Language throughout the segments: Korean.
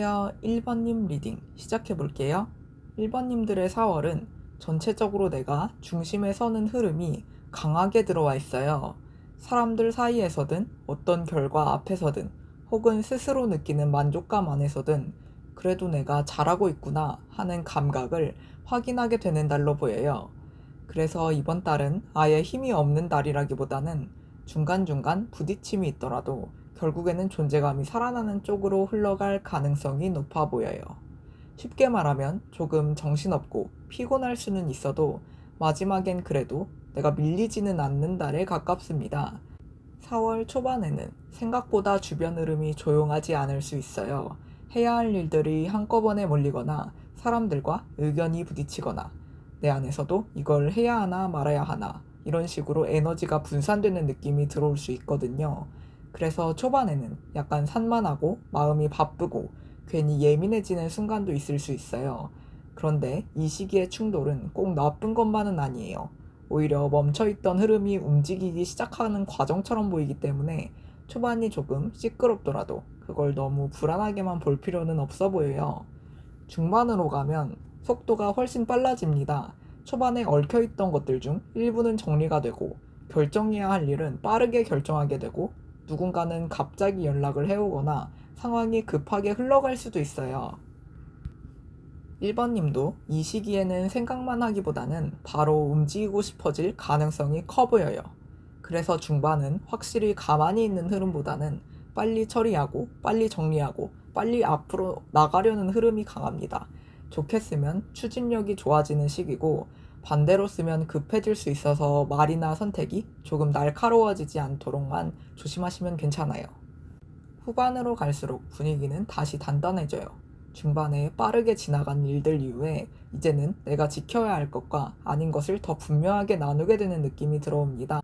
안녕하세요. 1번님 리딩 시작해볼게요. 1번님들의 4월은 전체적으로 내가 중심에 서는 흐름이 강하게 들어와 있어요. 사람들 사이에서든 어떤 결과 앞에서든 혹은 스스로 느끼는 만족감 안에서든 그래도 내가 잘하고 있구나 하는 감각을 확인하게 되는 달로 보여요. 그래서 이번 달은 아예 힘이 없는 달이라기보다는 중간중간 부딪힘이 있더라도 결국에는 존재감이 살아나는 쪽으로 흘러갈 가능성이 높아 보여요. 쉽게 말하면 조금 정신없고 피곤할 수는 있어도 마지막엔 그래도 내가 밀리지는 않는 달에 가깝습니다. 4월 초반에는 생각보다 주변 흐름이 조용하지 않을 수 있어요. 해야 할 일들이 한꺼번에 몰리거나 사람들과 의견이 부딪히거나 내 안에서도 이걸 해야 하나 말아야 하나 이런 식으로 에너지가 분산되는 느낌이 들어올 수 있거든요. 그래서 초반에는 약간 산만하고 마음이 바쁘고 괜히 예민해지는 순간도 있을 수 있어요. 그런데 이 시기의 충돌은 꼭 나쁜 것만은 아니에요. 오히려 멈춰있던 흐름이 움직이기 시작하는 과정처럼 보이기 때문에 초반이 조금 시끄럽더라도 그걸 너무 불안하게만 볼 필요는 없어 보여요. 중반으로 가면 속도가 훨씬 빨라집니다. 초반에 얽혀있던 것들 중 일부는 정리가 되고 결정해야 할 일은 빠르게 결정하게 되고 누군가는 갑자기 연락을 해오거나 상황이 급하게 흘러갈 수도 있어요. 1번님도 이 시기에는 생각만 하기보다는 바로 움직이고 싶어질 가능성이 커 보여요. 그래서 중반은 확실히 가만히 있는 흐름보다는 빨리 처리하고 빨리 정리하고 빨리 앞으로 나가려는 흐름이 강합니다. 좋게 쓰면 추진력이 좋아지는 시기고 반대로 쓰면 급해질 수 있어서 말이나 선택이 조금 날카로워지지 않도록만 조심하시면 괜찮아요. 후반으로 갈수록 분위기는 다시 단단해져요. 중반에 빠르게 지나간 일들 이후에 이제는 내가 지켜야 할 것과 아닌 것을 더 분명하게 나누게 되는 느낌이 들어옵니다.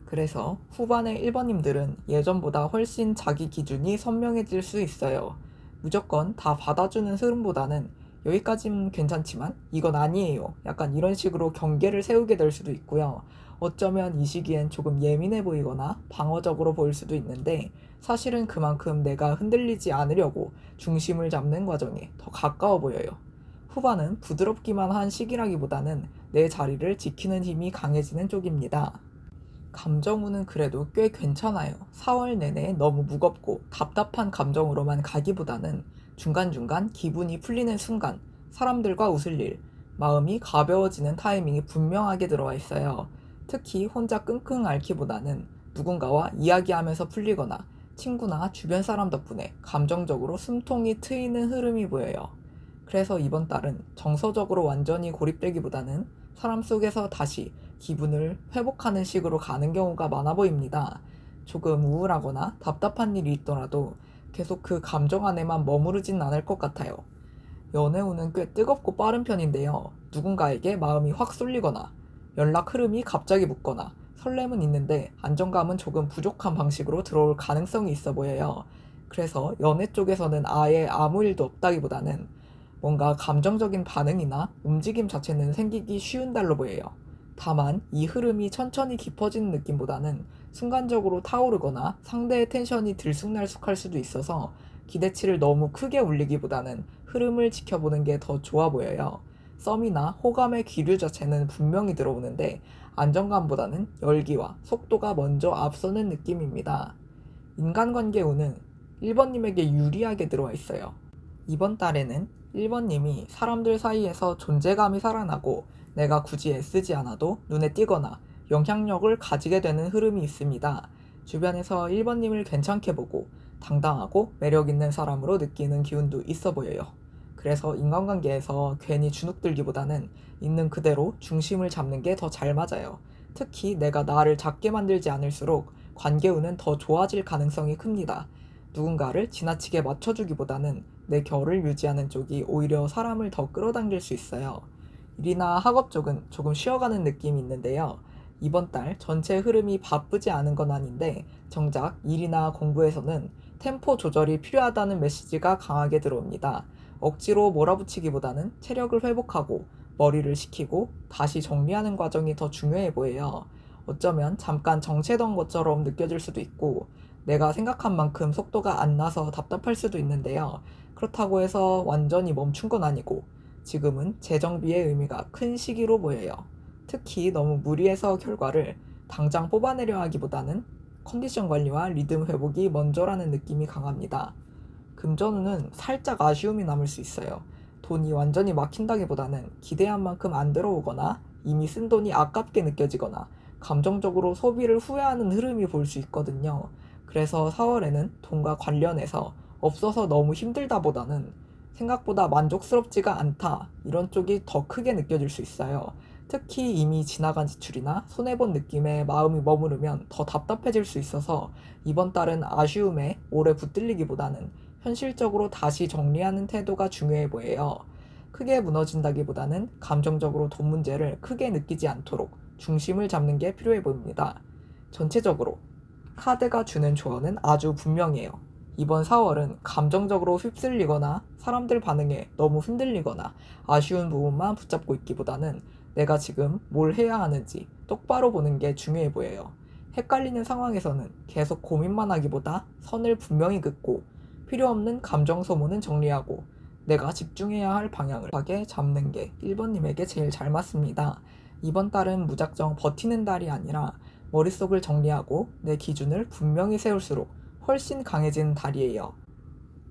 그래서 후반의 1번님들은 예전보다 훨씬 자기 기준이 선명해질 수 있어요. 무조건 다 받아주는 흐름보다는 여기까지는 괜찮지만 이건 아니에요. 약간 이런 식으로 경계를 세우게 될 수도 있고요. 어쩌면 이 시기엔 조금 예민해 보이거나 방어적으로 보일 수도 있는데 사실은 그만큼 내가 흔들리지 않으려고 중심을 잡는 과정에 더 가까워 보여요. 후반은 부드럽기만 한 시기라기보다는 내 자리를 지키는 힘이 강해지는 쪽입니다. 감정운은 그래도 꽤 괜찮아요. 4월 내내 너무 무겁고 답답한 감정으로만 가기보다는 중간중간 기분이 풀리는 순간, 사람들과 웃을 일, 마음이 가벼워지는 타이밍이 분명하게 들어와 있어요. 특히 혼자 끙끙 앓기보다는 누군가와 이야기하면서 풀리거나 친구나 주변 사람 덕분에 감정적으로 숨통이 트이는 흐름이 보여요. 그래서 이번 달은 정서적으로 완전히 고립되기보다는 사람 속에서 다시 기분을 회복하는 식으로 가는 경우가 많아 보입니다. 조금 우울하거나 답답한 일이 있더라도 계속 그 감정 안에만 머무르진 않을 것 같아요. 연애운은 꽤 뜨겁고 빠른 편인데요. 누군가에게 마음이 확 쏠리거나 연락 흐름이 갑자기 붙거나 설렘은 있는데 안정감은 조금 부족한 방식으로 들어올 가능성이 있어 보여요. 그래서 연애 쪽에서는 아예 아무 일도 없다기보다는 뭔가 감정적인 반응이나 움직임 자체는 생기기 쉬운 달로 보여요. 다만 이 흐름이 천천히 깊어지는 느낌보다는 순간적으로 타오르거나 상대의 텐션이 들쑥날쑥할 수도 있어서 기대치를 너무 크게 올리기보다는 흐름을 지켜보는 게 더 좋아 보여요. 썸이나 호감의 기류 자체는 분명히 들어오는데 안정감보다는 열기와 속도가 먼저 앞서는 느낌입니다. 인간관계 운은 1번님에게 유리하게 들어와 있어요. 이번 달에는 1번님이 사람들 사이에서 존재감이 살아나고 내가 굳이 애쓰지 않아도 눈에 띄거나 영향력을 가지게 되는 흐름이 있습니다. 주변에서 1번님을 괜찮게 보고 당당하고 매력 있는 사람으로 느끼는 기운도 있어 보여요. 그래서 인간관계에서 괜히 주눅들기보다는 있는 그대로 중심을 잡는 게 더 잘 맞아요. 특히 내가 나를 작게 만들지 않을수록 관계운은 더 좋아질 가능성이 큽니다. 누군가를 지나치게 맞춰주기보다는 내 결을 유지하는 쪽이 오히려 사람을 더 끌어당길 수 있어요. 일이나 학업 쪽은 조금 쉬어가는 느낌이 있는데요. 이번 달 전체 흐름이 바쁘지 않은 건 아닌데 정작 일이나 공부에서는 템포 조절이 필요하다는 메시지가 강하게 들어옵니다. 억지로 몰아붙이기보다는 체력을 회복하고 머리를 식히고 다시 정리하는 과정이 더 중요해 보여요. 어쩌면 잠깐 정체던 것처럼 느껴질 수도 있고 내가 생각한 만큼 속도가 안 나서 답답할 수도 있는데요. 그렇다고 해서 완전히 멈춘 건 아니고 지금은 재정비의 의미가 큰 시기로 보여요. 특히 너무 무리해서 결과를 당장 뽑아내려 하기보다는 컨디션 관리와 리듬 회복이 먼저라는 느낌이 강합니다. 금전운은 살짝 아쉬움이 남을 수 있어요. 돈이 완전히 막힌다기보다는 기대한 만큼 안 들어오거나 이미 쓴 돈이 아깝게 느껴지거나 감정적으로 소비를 후회하는 흐름이 볼 수 있거든요. 그래서 4월에는 돈과 관련해서 없어서 너무 힘들다보다는 생각보다 만족스럽지가 않다 이런 쪽이 더 크게 느껴질 수 있어요. 특히 이미 지나간 지출이나 손해본 느낌에 마음이 머무르면 더 답답해질 수 있어서 이번 달은 아쉬움에 오래 붙들리기보다는 현실적으로 다시 정리하는 태도가 중요해 보여요. 크게 무너진다기보다는 감정적으로 돈 문제를 크게 느끼지 않도록 중심을 잡는 게 필요해 보입니다. 전체적으로 카드가 주는 조언은 아주 분명해요. 이번 4월은 감정적으로 휩쓸리거나 사람들 반응에 너무 흔들리거나 아쉬운 부분만 붙잡고 있기보다는 내가 지금 뭘 해야 하는지 똑바로 보는 게 중요해 보여요. 헷갈리는 상황에서는 계속 고민만 하기보다 선을 분명히 긋고 필요 없는 감정 소모는 정리하고 내가 집중해야 할 방향을 하게 잡는 게 1번님에게 제일 잘 맞습니다. 이번 달은 무작정 버티는 달이 아니라 머릿속을 정리하고 내 기준을 분명히 세울수록 훨씬 강해지는 달이에요.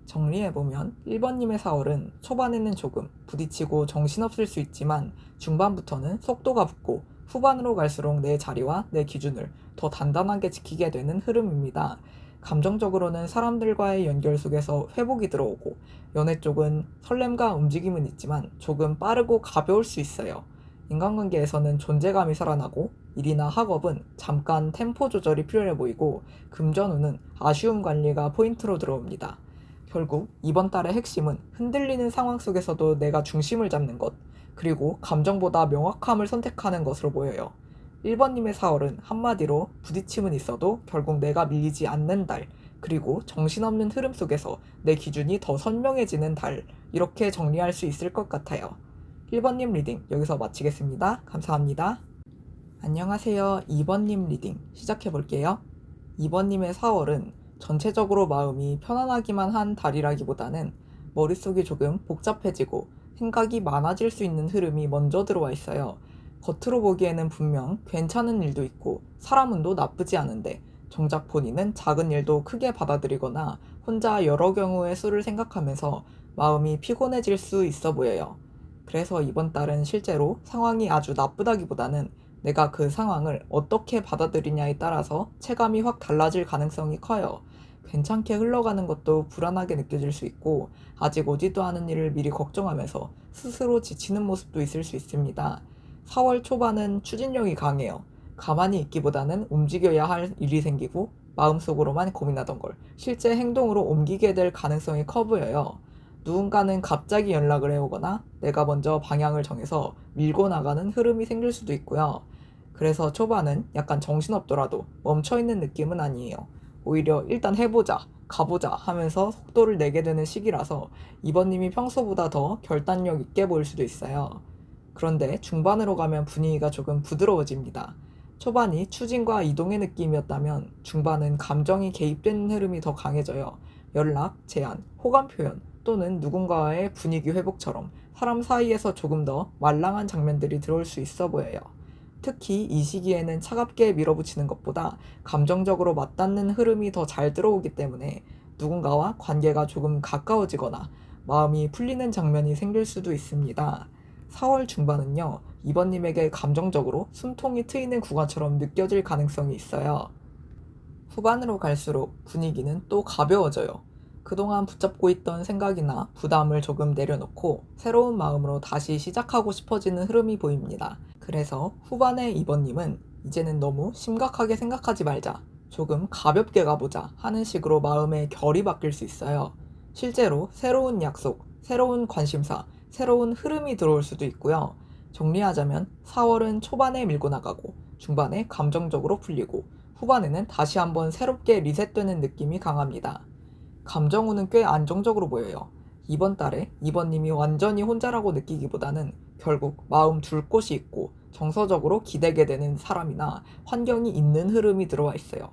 정리해보면 1번님의 4월은 초반에는 조금 부딪히고 정신없을 수 있지만 중반부터는 속도가 붙고 후반으로 갈수록 내 자리와 내 기준을 더 단단하게 지키게 되는 흐름입니다. 감정적으로는 사람들과의 연결 속에서 회복이 들어오고 연애 쪽은 설렘과 움직임은 있지만 조금 빠르고 가벼울 수 있어요. 인간관계에서는 존재감이 살아나고 일이나 학업은 잠깐 템포 조절이 필요해 보이고 금전운은 아쉬움 관리가 포인트로 들어옵니다. 결국 이번 달의 핵심은 흔들리는 상황 속에서도 내가 중심을 잡는 것, 그리고 감정보다 명확함을 선택하는 것으로 보여요. 1번님의 4월은 한마디로 부딪힘은 있어도 결국 내가 밀리지 않는 달, 그리고 정신없는 흐름 속에서 내 기준이 더 선명해지는 달, 이렇게 정리할 수 있을 것 같아요. 1번님 리딩 여기서 마치겠습니다. 감사합니다. 안녕하세요. 2번님 리딩 시작해볼게요. 2번님의 4월은 전체적으로 마음이 편안하기만 한 달이라기보다는 머릿속이 조금 복잡해지고 생각이 많아질 수 있는 흐름이 먼저 들어와 있어요. 겉으로 보기에는 분명 괜찮은 일도 있고 사람 운도 나쁘지 않은데 정작 본인은 작은 일도 크게 받아들이거나 혼자 여러 경우의 수를 생각하면서 마음이 피곤해질 수 있어 보여요. 그래서 이번 달은 실제로 상황이 아주 나쁘다기보다는 내가 그 상황을 어떻게 받아들이냐에 따라서 체감이 확 달라질 가능성이 커요. 괜찮게 흘러가는 것도 불안하게 느껴질 수 있고 아직 오지도 않은 일을 미리 걱정하면서 스스로 지치는 모습도 있을 수 있습니다. 4월 초반은 추진력이 강해요. 가만히 있기보다는 움직여야 할 일이 생기고 마음속으로만 고민하던 걸 실제 행동으로 옮기게 될 가능성이 커 보여요. 누군가는 갑자기 연락을 해오거나 내가 먼저 방향을 정해서 밀고 나가는 흐름이 생길 수도 있고요. 그래서 초반은 약간 정신없더라도 멈춰있는 느낌은 아니에요. 오히려 일단 해보자, 가보자 하면서 속도를 내게 되는 시기라서 이번님이 평소보다 더 결단력 있게 보일 수도 있어요. 그런데 중반으로 가면 분위기가 조금 부드러워집니다. 초반이 추진과 이동의 느낌이었다면 중반은 감정이 개입되는 흐름이 더 강해져요. 연락, 제안, 호감 표현 또는 누군가와의 분위기 회복처럼 사람 사이에서 조금 더 말랑한 장면들이 들어올 수 있어 보여요. 특히 이 시기에는 차갑게 밀어붙이는 것보다 감정적으로 맞닿는 흐름이 더 잘 들어오기 때문에 누군가와 관계가 조금 가까워지거나 마음이 풀리는 장면이 생길 수도 있습니다. 4월 중반은요, 이번님에게 감정적으로 숨통이 트이는 구간처럼 느껴질 가능성이 있어요. 후반으로 갈수록 분위기는 또 가벼워져요. 그동안 붙잡고 있던 생각이나 부담을 조금 내려놓고 새로운 마음으로 다시 시작하고 싶어지는 흐름이 보입니다. 그래서 후반의 이번님은 이제는 너무 심각하게 생각하지 말자, 조금 가볍게 가보자 하는 식으로 마음의 결이 바뀔 수 있어요. 실제로 새로운 약속, 새로운 관심사, 새로운 흐름이 들어올 수도 있고요. 정리하자면 4월은 초반에 밀고 나가고 중반에 감정적으로 풀리고 후반에는 다시 한번 새롭게 리셋되는 느낌이 강합니다. 감정운은 꽤 안정적으로 보여요. 이번 달에 이번님이 완전히 혼자라고 느끼기보다는 결국 마음 둘 곳이 있고 정서적으로 기대게 되는 사람이나 환경이 있는 흐름이 들어와 있어요.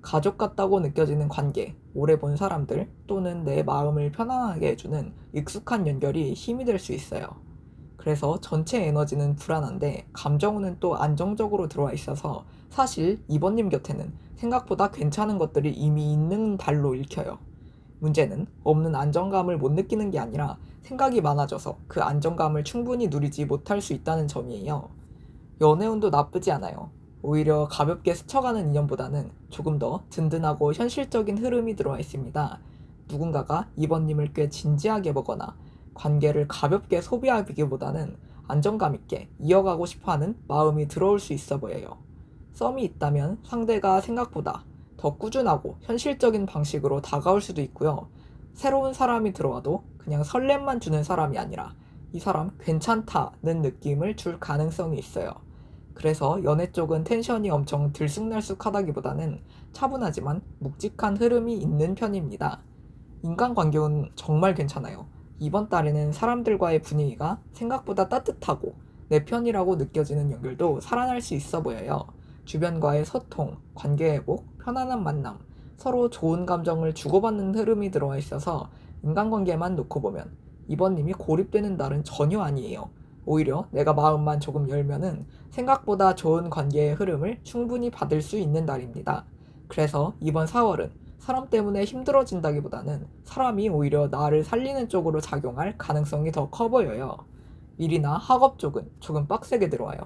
가족 같다고 느껴지는 관계, 오래 본 사람들 또는 내 마음을 편안하게 해주는 익숙한 연결이 힘이 될 수 있어요. 그래서 전체 에너지는 불안한데 감정은 또 안정적으로 들어와 있어서 사실 이번님 곁에는 생각보다 괜찮은 것들이 이미 있는 달로 읽혀요. 문제는 없는 안정감을 못 느끼는 게 아니라 생각이 많아져서 그 안정감을 충분히 누리지 못할 수 있다는 점이에요. 연애운도 나쁘지 않아요. 오히려 가볍게 스쳐가는 인연보다는 조금 더 든든하고 현실적인 흐름이 들어와 있습니다. 누군가가 이번님을 꽤 진지하게 보거나 관계를 가볍게 소비하기보다는 안정감 있게 이어가고 싶어하는 마음이 들어올 수 있어 보여요. 썸이 있다면 상대가 생각보다 더 꾸준하고 현실적인 방식으로 다가올 수도 있고요. 새로운 사람이 들어와도 그냥 설렘만 주는 사람이 아니라 이 사람 괜찮다는 느낌을 줄 가능성이 있어요. 그래서 연애 쪽은 텐션이 엄청 들쑥날쑥하다기보다는 차분하지만 묵직한 흐름이 있는 편입니다. 인간관계는 정말 괜찮아요. 이번 달에는 사람들과의 분위기가 생각보다 따뜻하고 내 편이라고 느껴지는 연결도 살아날 수 있어 보여요. 주변과의 소통, 관계 회복, 편안한 만남, 서로 좋은 감정을 주고받는 흐름이 들어와 있어서 인간관계만 놓고 보면 이번님이 고립되는 날은 전혀 아니에요. 오히려 내가 마음만 조금 열면은 생각보다 좋은 관계의 흐름을 충분히 받을 수 있는 날입니다. 그래서 이번 4월은 사람 때문에 힘들어진다기보다는 사람이 오히려 나를 살리는 쪽으로 작용할 가능성이 더 커 보여요. 일이나 학업 쪽은 조금 빡세게 들어와요.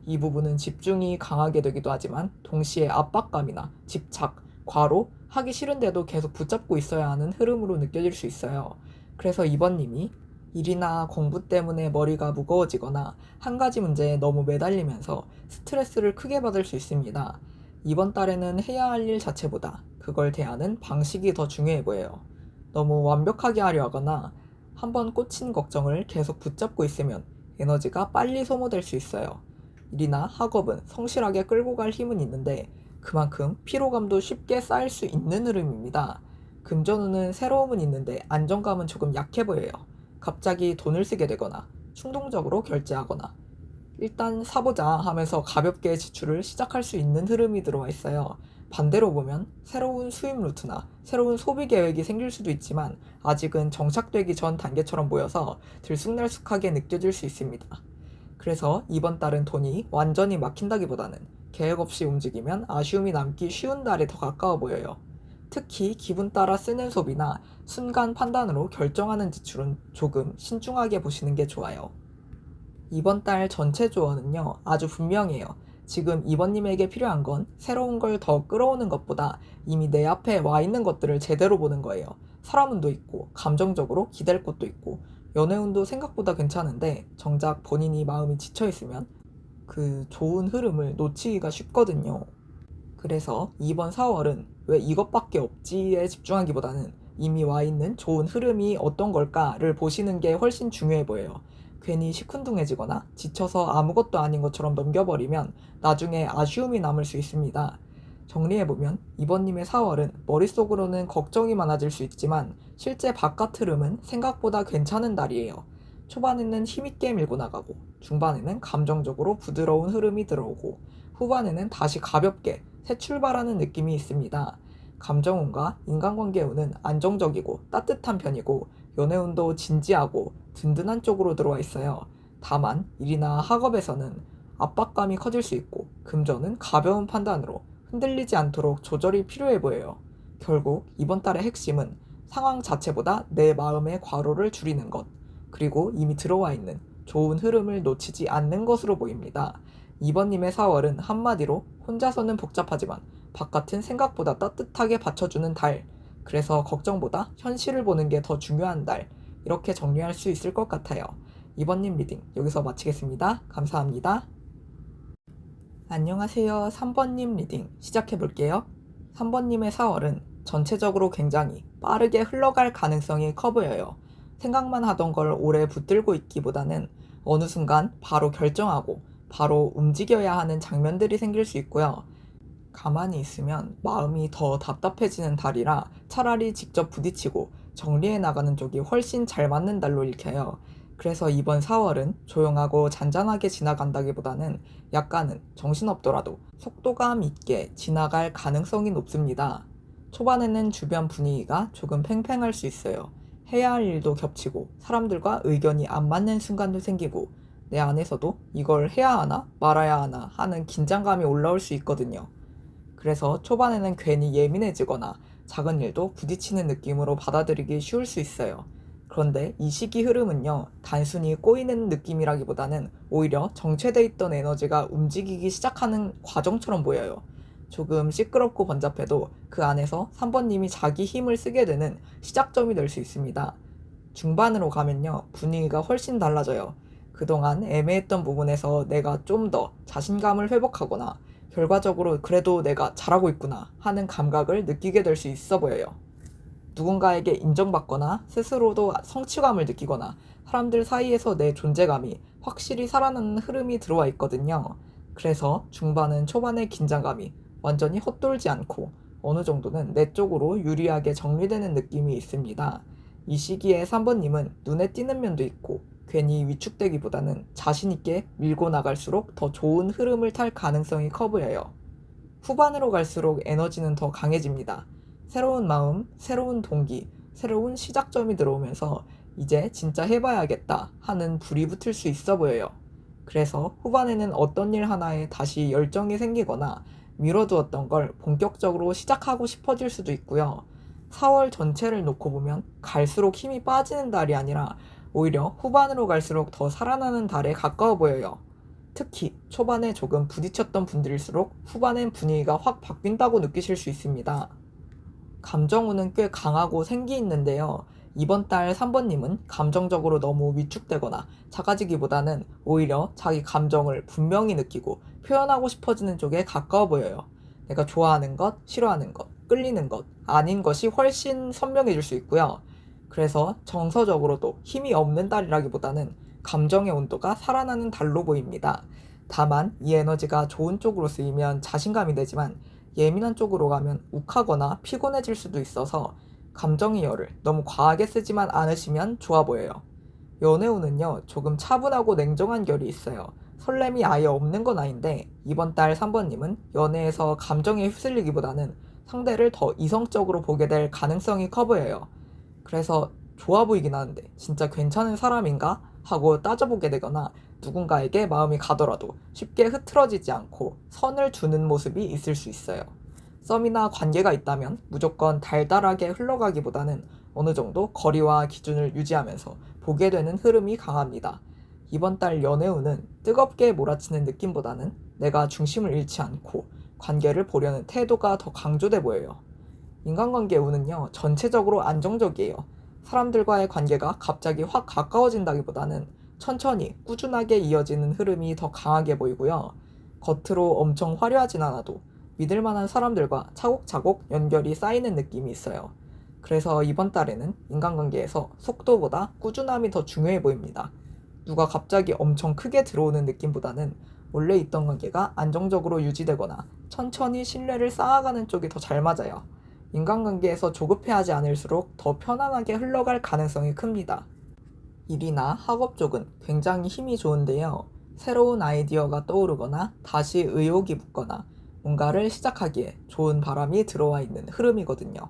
이 부분은 집중이 강하게 되기도 하지만 동시에 압박감이나 집착, 과로, 하기 싫은데도 계속 붙잡고 있어야 하는 흐름으로 느껴질 수 있어요. 그래서 이번님이 일이나 공부 때문에 머리가 무거워지거나 한 가지 문제에 너무 매달리면서 스트레스를 크게 받을 수 있습니다. 이번 달에는 해야 할 일 자체보다 그걸 대하는 방식이 더 중요해 보여요. 너무 완벽하게 하려 하거나 한번 꽂힌 걱정을 계속 붙잡고 있으면 에너지가 빨리 소모될 수 있어요. 일이나 학업은 성실하게 끌고 갈 힘은 있는데 그만큼 피로감도 쉽게 쌓일 수 있는 흐름입니다. 금전운은 새로움은 있는데 안정감은 조금 약해 보여요. 갑자기 돈을 쓰게 되거나 충동적으로 결제하거나 일단 사보자 하면서 가볍게 지출을 시작할 수 있는 흐름이 들어와 있어요. 반대로 보면 새로운 수입 루트나 새로운 소비 계획이 생길 수도 있지만 아직은 정착되기 전 단계처럼 보여서 들쑥날쑥하게 느껴질 수 있습니다. 그래서 이번 달은 돈이 완전히 막힌다기보다는 계획 없이 움직이면 아쉬움이 남기 쉬운 달에 더 가까워 보여요. 특히 기분 따라 쓰는 소비나 순간 판단으로 결정하는 지출은 조금 신중하게 보시는 게 좋아요. 이번 달 전체 조언은요, 아주 분명해요. 지금 이번님에게 필요한 건 새로운 걸 더 끌어오는 것보다 이미 내 앞에 와 있는 것들을 제대로 보는 거예요. 사람운도 있고, 감정적으로 기댈 것도 있고, 연애운도 생각보다 괜찮은데 정작 본인이 마음이 지쳐있으면 그 좋은 흐름을 놓치기가 쉽거든요. 그래서 이번 4월은 왜 이것밖에 없지에 집중하기보다는 이미 와 있는 좋은 흐름이 어떤 걸까를 보시는 게 훨씬 중요해 보여요. 괜히 시큰둥해지거나 지쳐서 아무것도 아닌 것처럼 넘겨버리면 나중에 아쉬움이 남을 수 있습니다. 정리해보면 이번님의 4월은 머릿속으로는 걱정이 많아질 수 있지만 실제 바깥 흐름은 생각보다 괜찮은 달이에요. 초반에는 힘있게 밀고 나가고 중반에는 감정적으로 부드러운 흐름이 들어오고 후반에는 다시 가볍게 새 출발하는 느낌이 있습니다. 감정운과 인간관계운은 안정적이고 따뜻한 편이고 연애운도 진지하고 든든한 쪽으로 들어와 있어요. 다만 일이나 학업에서는 압박감이 커질 수 있고 금전은 가벼운 판단으로 흔들리지 않도록 조절이 필요해 보여요. 결국 이번 달의 핵심은 상황 자체보다 내 마음의 과로를 줄이는 것, 그리고 이미 들어와 있는 좋은 흐름을 놓치지 않는 것으로 보입니다. 이번님의 4월은 한마디로 혼자서는 복잡하지만 바깥은 생각보다 따뜻하게 받쳐주는 달, 그래서 걱정보다 현실을 보는 게 더 중요한 달, 이렇게 정리할 수 있을 것 같아요. 이번님 리딩 여기서 마치겠습니다. 감사합니다. 안녕하세요. 3번님 리딩 시작해볼게요. 3번님의 4월은 전체적으로 굉장히 빠르게 흘러갈 가능성이 커 보여요. 생각만 하던 걸 오래 붙들고 있기보다는 어느 순간 바로 결정하고 바로 움직여야 하는 장면들이 생길 수 있고요. 가만히 있으면 마음이 더 답답해지는 달이라 차라리 직접 부딪히고 정리해 나가는 쪽이 훨씬 잘 맞는 달로 읽혀요. 그래서 이번 4월은 조용하고 잔잔하게 지나간다기보다는 약간은 정신없더라도 속도감 있게 지나갈 가능성이 높습니다. 초반에는 주변 분위기가 조금 팽팽할 수 있어요. 해야 할 일도 겹치고 사람들과 의견이 안 맞는 순간도 생기고 내 안에서도 이걸 해야 하나 말아야 하나 하는 긴장감이 올라올 수 있거든요. 그래서 초반에는 괜히 예민해지거나 작은 일도 부딪히는 느낌으로 받아들이기 쉬울 수 있어요. 그런데 이 시기 흐름은요, 단순히 꼬이는 느낌이라기보다는 오히려 정체돼 있던 에너지가 움직이기 시작하는 과정처럼 보여요. 조금 시끄럽고 번잡해도 그 안에서 3번님이 자기 힘을 쓰게 되는 시작점이 될 수 있습니다. 중반으로 가면요, 분위기가 훨씬 달라져요. 그동안 애매했던 부분에서 내가 좀 더 자신감을 회복하거나 결과적으로 그래도 내가 잘하고 있구나 하는 감각을 느끼게 될 수 있어 보여요. 누군가에게 인정받거나 스스로도 성취감을 느끼거나 사람들 사이에서 내 존재감이 확실히 살아나는 흐름이 들어와 있거든요. 그래서 중반은 초반의 긴장감이 완전히 헛돌지 않고 어느 정도는 내 쪽으로 유리하게 정리되는 느낌이 있습니다. 이 시기에 3번님은 눈에 띄는 면도 있고 괜히 위축되기보다는 자신있게 밀고 나갈수록 더 좋은 흐름을 탈 가능성이 커 보여요. 후반으로 갈수록 에너지는 더 강해집니다. 새로운 마음, 새로운 동기, 새로운 시작점이 들어오면서 이제 진짜 해봐야겠다 하는 불이 붙을 수 있어 보여요. 그래서 후반에는 어떤 일 하나에 다시 열정이 생기거나 미뤄두었던 걸 본격적으로 시작하고 싶어질 수도 있고요. 4월 전체를 놓고 보면 갈수록 힘이 빠지는 달이 아니라 오히려 후반으로 갈수록 더 살아나는 달에 가까워 보여요. 특히 초반에 조금 부딪혔던 분들일수록 후반엔 분위기가 확 바뀐다고 느끼실 수 있습니다. 감정운은 꽤 강하고 생기 있는데요. 이번 달 3번님은 감정적으로 너무 위축되거나 작아지기보다는 오히려 자기 감정을 분명히 느끼고 표현하고 싶어지는 쪽에 가까워 보여요. 내가 좋아하는 것, 싫어하는 것, 끌리는 것, 아닌 것이 훨씬 선명해질 수 있고요. 그래서 정서적으로도 힘이 없는 달이라기보다는 감정의 온도가 살아나는 달로 보입니다. 다만 이 에너지가 좋은 쪽으로 쓰이면 자신감이 되지만 예민한 쪽으로 가면 욱하거나 피곤해질 수도 있어서 감정의 열을 너무 과하게 쓰지만 않으시면 좋아 보여요. 연애운은요, 조금 차분하고 냉정한 결이 있어요. 설렘이 아예 없는 건 아닌데 이번 달 3번님은 연애에서 감정에 휩쓸리기보다는 상대를 더 이성적으로 보게 될 가능성이 커 보여요. 그래서 좋아 보이긴 하는데 진짜 괜찮은 사람인가 하고 따져보게 되거나 누군가에게 마음이 가더라도 쉽게 흐트러지지 않고 선을 두는 모습이 있을 수 있어요. 썸이나 관계가 있다면 무조건 달달하게 흘러가기보다는 어느 정도 거리와 기준을 유지하면서 보게 되는 흐름이 강합니다. 이번 달 연애운은 뜨겁게 몰아치는 느낌보다는 내가 중심을 잃지 않고 관계를 보려는 태도가 더 강조돼 보여요. 인간관계 운은요, 전체적으로 안정적이에요. 사람들과의 관계가 갑자기 확 가까워진다기보다는 천천히 꾸준하게 이어지는 흐름이 더 강하게 보이고요. 겉으로 엄청 화려하진 않아도 믿을 만한 사람들과 차곡차곡 연결이 쌓이는 느낌이 있어요. 그래서 이번 달에는 인간관계에서 속도보다 꾸준함이 더 중요해 보입니다. 누가 갑자기 엄청 크게 들어오는 느낌보다는 원래 있던 관계가 안정적으로 유지되거나 천천히 신뢰를 쌓아가는 쪽이 더 잘 맞아요. 인간관계에서 조급해하지 않을수록 더 편안하게 흘러갈 가능성이 큽니다. 일이나 학업 쪽은 굉장히 힘이 좋은데요. 새로운 아이디어가 떠오르거나 다시 의욕이 붙거나 뭔가를 시작하기에 좋은 바람이 들어와 있는 흐름이거든요.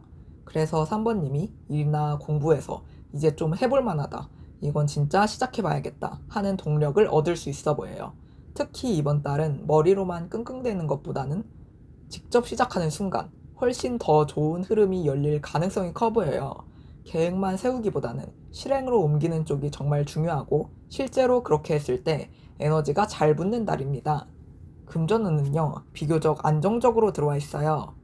그래서 3번님이 일이나 공부에서 이제 좀 해볼 만하다, 이건 진짜 시작해봐야겠다 하는 동력을 얻을 수 있어 보여요. 특히 이번 달은 머리로만 끙끙대는 것보다는 직접 시작하는 순간 훨씬 더 좋은 흐름이 열릴 가능성이 커 보여요. 계획만 세우기보다는 실행으로 옮기는 쪽이 정말 중요하고 실제로 그렇게 했을 때 에너지가 잘 붙는 달입니다. 금전운은요, 비교적 안정적으로 들어와 있어요.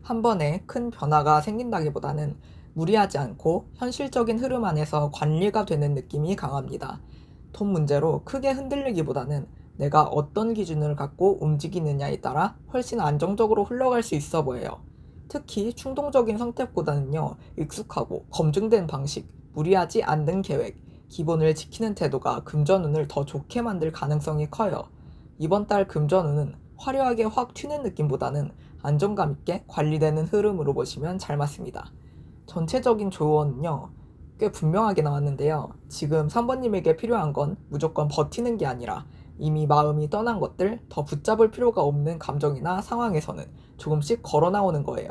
한 번에 큰 변화가 생긴다기보다는 무리하지 않고 현실적인 흐름 안에서 관리가 되는 느낌이 강합니다. 돈 문제로 크게 흔들리기보다는 내가 어떤 기준을 갖고 움직이느냐에 따라 훨씬 안정적으로 흘러갈 수 있어 보여요. 특히 충동적인 선택보다는요, 익숙하고 검증된 방식, 무리하지 않는 계획, 기본을 지키는 태도가 금전운을 더 좋게 만들 가능성이 커요. 이번 달 금전운은 화려하게 확 튀는 느낌보다는 안정감 있게 관리되는 흐름으로 보시면 잘 맞습니다. 전체적인 조언은요, 꽤 분명하게 나왔는데요. 지금 3번님에게 필요한 건 무조건 버티는 게 아니라 이미 마음이 떠난 것들, 더 붙잡을 필요가 없는 감정이나 상황에서는 조금씩 걸어 나오는 거예요.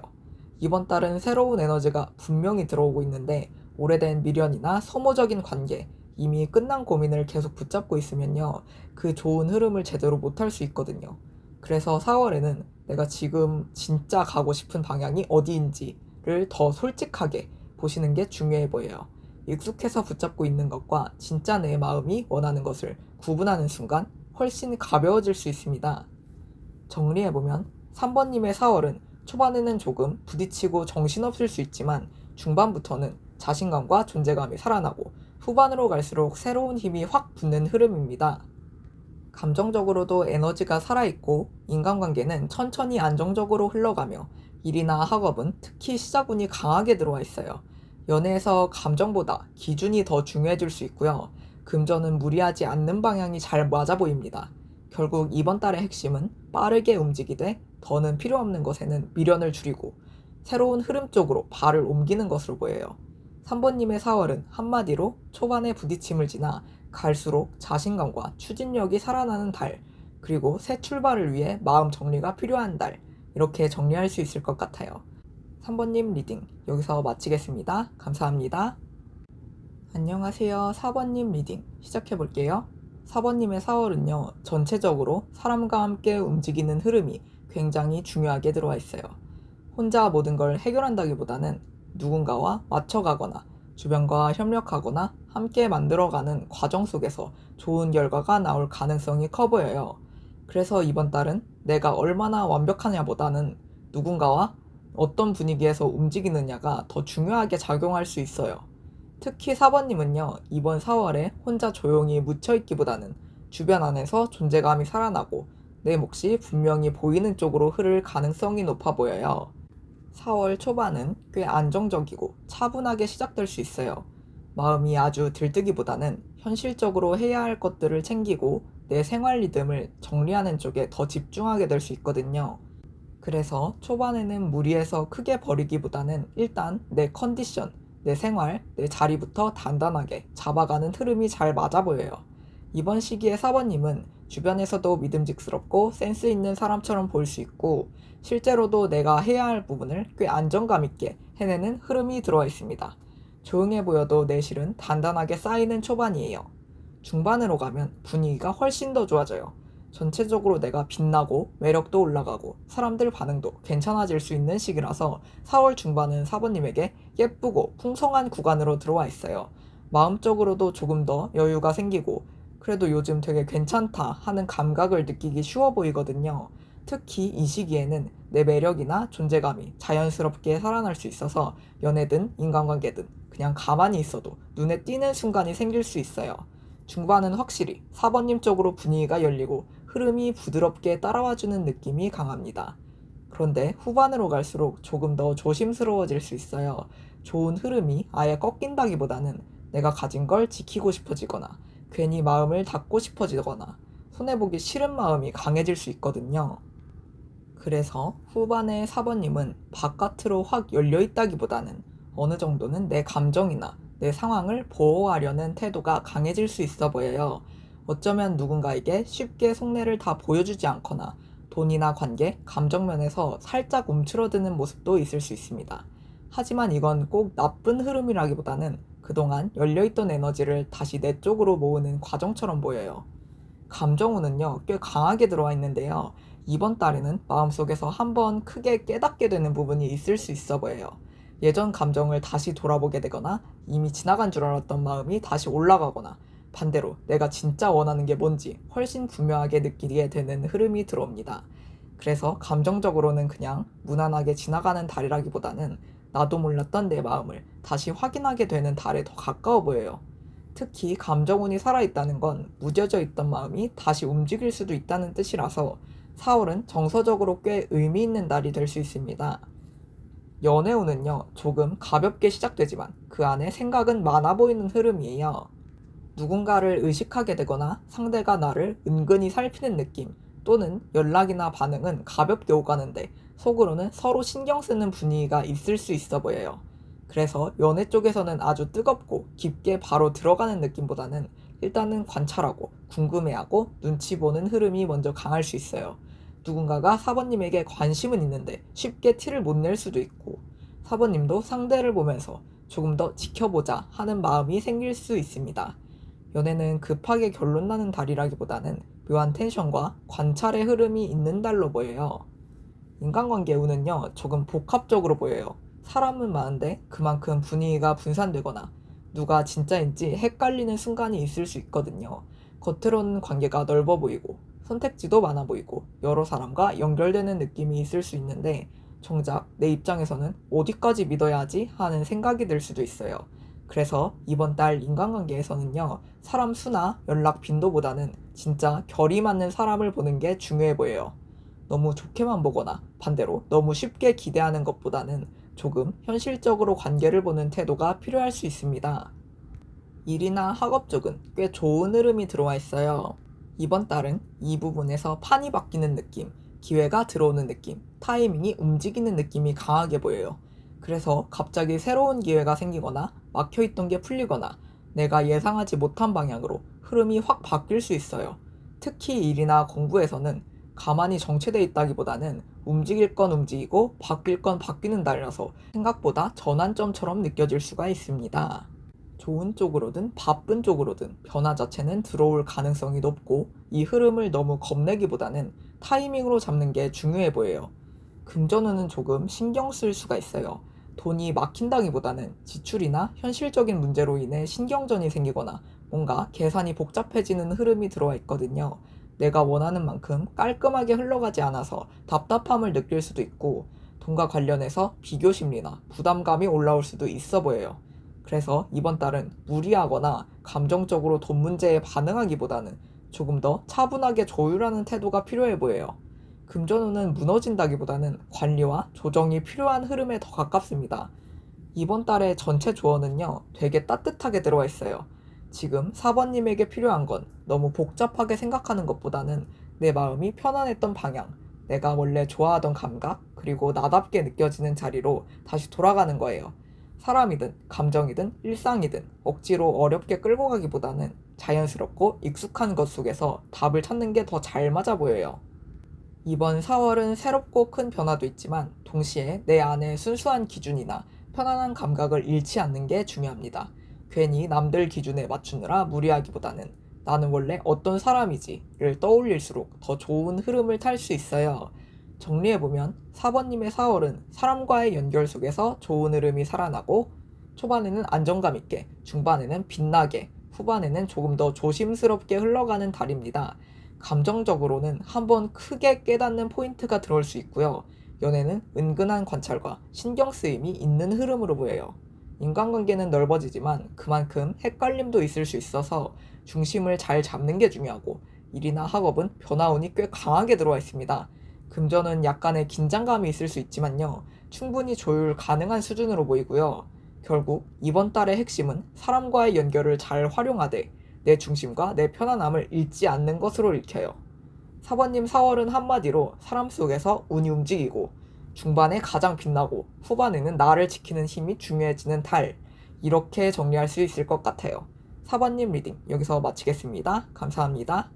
이번 달은 새로운 에너지가 분명히 들어오고 있는데 오래된 미련이나 소모적인 관계, 이미 끝난 고민을 계속 붙잡고 있으면요. 그 좋은 흐름을 제대로 못할 수 있거든요. 그래서 4월에는 내가 지금 진짜 가고 싶은 방향이 어디인지를 더 솔직하게 보시는 게 중요해 보여요. 익숙해서 붙잡고 있는 것과 진짜 내 마음이 원하는 것을 구분하는 순간 훨씬 가벼워질 수 있습니다. 정리해보면 3번님의 4월은 초반에는 조금 부딪히고 정신없을 수 있지만 중반부터는 자신감과 존재감이 살아나고 후반으로 갈수록 새로운 힘이 확 붙는 흐름입니다. 감정적으로도 에너지가 살아있고 인간관계는 천천히 안정적으로 흘러가며 일이나 학업은 특히 시작운이 강하게 들어와 있어요. 연애에서 감정보다 기준이 더 중요해질 수 있고요. 금전은 무리하지 않는 방향이 잘 맞아 보입니다. 결국 이번 달의 핵심은 빠르게 움직이되 더는 필요 없는 것에는 미련을 줄이고 새로운 흐름 쪽으로 발을 옮기는 것으로 보여요. 3번님의 4월은 한마디로 초반의 부딪힘을 지나 갈수록 자신감과 추진력이 살아나는 달, 그리고 새 출발을 위해 마음 정리가 필요한 달, 이렇게 정리할 수 있을 것 같아요. 3번님 리딩 여기서 마치겠습니다. 감사합니다. 안녕하세요. 4번님 리딩 시작해볼게요. 4번님의 4월은요, 전체적으로 사람과 함께 움직이는 흐름이 굉장히 중요하게 들어와 있어요. 혼자 모든 걸 해결한다기보다는 누군가와 맞춰가거나 주변과 협력하거나 함께 만들어가는 과정 속에서 좋은 결과가 나올 가능성이 커 보여요. 그래서 이번 달은 내가 얼마나 완벽하냐보다는 누군가와 어떤 분위기에서 움직이느냐가 더 중요하게 작용할 수 있어요. 특히 4번님은요, 이번 4월에 혼자 조용히 묻혀있기보다는 주변 안에서 존재감이 살아나고 내 몫이 분명히 보이는 쪽으로 흐를 가능성이 높아 보여요. 4월 초반은 꽤 안정적이고 차분하게 시작될 수 있어요. 마음이 아주 들뜨기보다는 현실적으로 해야 할 것들을 챙기고 내 생활 리듬을 정리하는 쪽에 더 집중하게 될 수 있거든요. 그래서 초반에는 무리해서 크게 버리기보다는 일단 내 컨디션, 내 생활, 내 자리부터 단단하게 잡아가는 흐름이 잘 맞아 보여요. 이번 시기에 4번님은 주변에서도 믿음직스럽고 센스 있는 사람처럼 보일 수 있고 실제로도 내가 해야 할 부분을 꽤 안정감 있게 해내는 흐름이 들어와 있습니다. 조용해 보여도 내 실은 단단하게 쌓이는 초반이에요. 중반으로 가면 분위기가 훨씬 더 좋아져요. 전체적으로 내가 빛나고 매력도 올라가고 사람들 반응도 괜찮아질 수 있는 시기라서 4월 중반은 4번님에게 예쁘고 풍성한 구간으로 들어와 있어요. 마음적으로도 조금 더 여유가 생기고 그래도 요즘 되게 괜찮다 하는 감각을 느끼기 쉬워 보이거든요. 특히 이 시기에는 내 매력이나 존재감이 자연스럽게 살아날 수 있어서 연애든 인간관계든 그냥 가만히 있어도 눈에 띄는 순간이 생길 수 있어요. 중반은 확실히 4번님 쪽으로 분위기가 열리고 흐름이 부드럽게 따라와주는 느낌이 강합니다. 그런데 후반으로 갈수록 조금 더 조심스러워질 수 있어요. 좋은 흐름이 아예 꺾인다기보다는 내가 가진 걸 지키고 싶어지거나 괜히 마음을 닫고 싶어지거나 손해보기 싫은 마음이 강해질 수 있거든요. 그래서 후반에 4번님은 바깥으로 확 열려있다기보다는 어느 정도는 내 감정이나 내 상황을 보호하려는 태도가 강해질 수 있어 보여요. 어쩌면 누군가에게 쉽게 속내를 다 보여주지 않거나 돈이나 관계, 감정 면에서 살짝 움츠러드는 모습도 있을 수 있습니다. 하지만 이건 꼭 나쁜 흐름이라기보다는 그동안 열려있던 에너지를 다시 내 쪽으로 모으는 과정처럼 보여요. 감정운은요, 꽤 강하게 들어와 있는데요. 이번 달에는 마음속에서 한번 크게 깨닫게 되는 부분이 있을 수 있어 보여요. 예전 감정을 다시 돌아보게 되거나 이미 지나간 줄 알았던 마음이 다시 올라가거나 반대로 내가 진짜 원하는 게 뭔지 훨씬 분명하게 느끼게 되는 흐름이 들어옵니다. 그래서 감정적으로는 그냥 무난하게 지나가는 달이라기보다는 나도 몰랐던 내 마음을 다시 확인하게 되는 달에 더 가까워 보여요. 특히 감정운이 살아있다는 건 무뎌져 있던 마음이 다시 움직일 수도 있다는 뜻이라서 4월은 정서적으로 꽤 의미 있는 달이 될 수 있습니다. 연애운은요, 조금 가볍게 시작되지만 그 안에 생각은 많아 보이는 흐름이에요. 누군가를 의식하게 되거나 상대가 나를 은근히 살피는 느낌 또는 연락이나 반응은 가볍게 오가는데 속으로는 서로 신경 쓰는 분위기가 있을 수 있어 보여요. 그래서 연애 쪽에서는 아주 뜨겁고 깊게 바로 들어가는 느낌보다는 일단은 관찰하고 궁금해하고 눈치 보는 흐름이 먼저 강할 수 있어요. 누군가가 사번님에게 관심은 있는데 쉽게 티를 못 낼 수도 있고, 사번님도 상대를 보면서 조금 더 지켜보자 하는 마음이 생길 수 있습니다. 연애는 급하게 결론 나는 달이라기보다는 묘한 텐션과 관찰의 흐름이 있는 달로 보여요. 인간관계 운은요, 조금 복합적으로 보여요. 사람은 많은데 그만큼 분위기가 분산되거나 누가 진짜인지 헷갈리는 순간이 있을 수 있거든요. 겉으로는 관계가 넓어 보이고 선택지도 많아 보이고 여러 사람과 연결되는 느낌이 있을 수 있는데, 정작 내 입장에서는 어디까지 믿어야 하지 하는 생각이 들 수도 있어요. 그래서 이번 달 인간관계에서는요, 사람 수나 연락 빈도보다는 진짜 결이 맞는 사람을 보는 게 중요해 보여요. 너무 좋게만 보거나 반대로 너무 쉽게 기대하는 것보다는 조금 현실적으로 관계를 보는 태도가 필요할 수 있습니다. 일이나 학업 쪽은 꽤 좋은 흐름이 들어와 있어요. 이번 달은 이 부분에서 판이 바뀌는 느낌, 기회가 들어오는 느낌, 타이밍이 움직이는 느낌이 강하게 보여요. 그래서 갑자기 새로운 기회가 생기거나 막혀있던 게 풀리거나 내가 예상하지 못한 방향으로 흐름이 확 바뀔 수 있어요. 특히 일이나 공부에서는 가만히 정체돼 있다기보다는 움직일 건 움직이고 바뀔 건 바뀌는 달이라서 생각보다 전환점처럼 느껴질 수가 있습니다. 좋은 쪽으로든 바쁜 쪽으로든 변화 자체는 들어올 가능성이 높고, 이 흐름을 너무 겁내기보다는 타이밍으로 잡는 게 중요해 보여요. 금전운은 조금 신경 쓸 수가 있어요. 돈이 막힌다기보다는 지출이나 현실적인 문제로 인해 신경전이 생기거나 뭔가 계산이 복잡해지는 흐름이 들어와 있거든요. 내가 원하는 만큼 깔끔하게 흘러가지 않아서 답답함을 느낄 수도 있고, 돈과 관련해서 비교 심리나 부담감이 올라올 수도 있어 보여요. 그래서 이번 달은 무리하거나 감정적으로 돈 문제에 반응하기보다는 조금 더 차분하게 조율하는 태도가 필요해 보여요. 금전운은 무너진다기보다는 관리와 조정이 필요한 흐름에 더 가깝습니다. 이번 달의 전체 조언은요, 되게 따뜻하게 들어와 있어요. 지금 4번님에게 필요한 건 너무 복잡하게 생각하는 것보다는 내 마음이 편안했던 방향, 내가 원래 좋아하던 감각, 그리고 나답게 느껴지는 자리로 다시 돌아가는 거예요. 사람이든 감정이든 일상이든 억지로 어렵게 끌고 가기보다는 자연스럽고 익숙한 것 속에서 답을 찾는 게 더 잘 맞아 보여요. 이번 4월은 새롭고 큰 변화도 있지만 동시에 내 안에 순수한 기준이나 편안한 감각을 잃지 않는 게 중요합니다. 괜히 남들 기준에 맞추느라 무리하기보다는 나는 원래 어떤 사람이지를 떠올릴수록 더 좋은 흐름을 탈 수 있어요. 정리해보면 4번님의 4월은 사람과의 연결 속에서 좋은 흐름이 살아나고, 초반에는 안정감 있게, 중반에는 빛나게, 후반에는 조금 더 조심스럽게 흘러가는 달입니다. 감정적으로는 한번 크게 깨닫는 포인트가 들어올 수 있고요. 연애는 은근한 관찰과 신경 쓰임이 있는 흐름으로 보여요. 인간관계는 넓어지지만 그만큼 헷갈림도 있을 수 있어서 중심을 잘 잡는 게 중요하고, 일이나 학업은 변화운이 꽤 강하게 들어와 있습니다. 금전은 약간의 긴장감이 있을 수 있지만요, 충분히 조율 가능한 수준으로 보이고요. 결국 이번 달의 핵심은 사람과의 연결을 잘 활용하되 내 중심과 내 편안함을 잃지 않는 것으로 읽혀요. 4번님 4월은 한마디로 사람 속에서 운이 움직이고, 중반에 가장 빛나고 후반에는 나를 지키는 힘이 중요해지는 달, 이렇게 정리할 수 있을 것 같아요. 4번님 리딩 여기서 마치겠습니다. 감사합니다.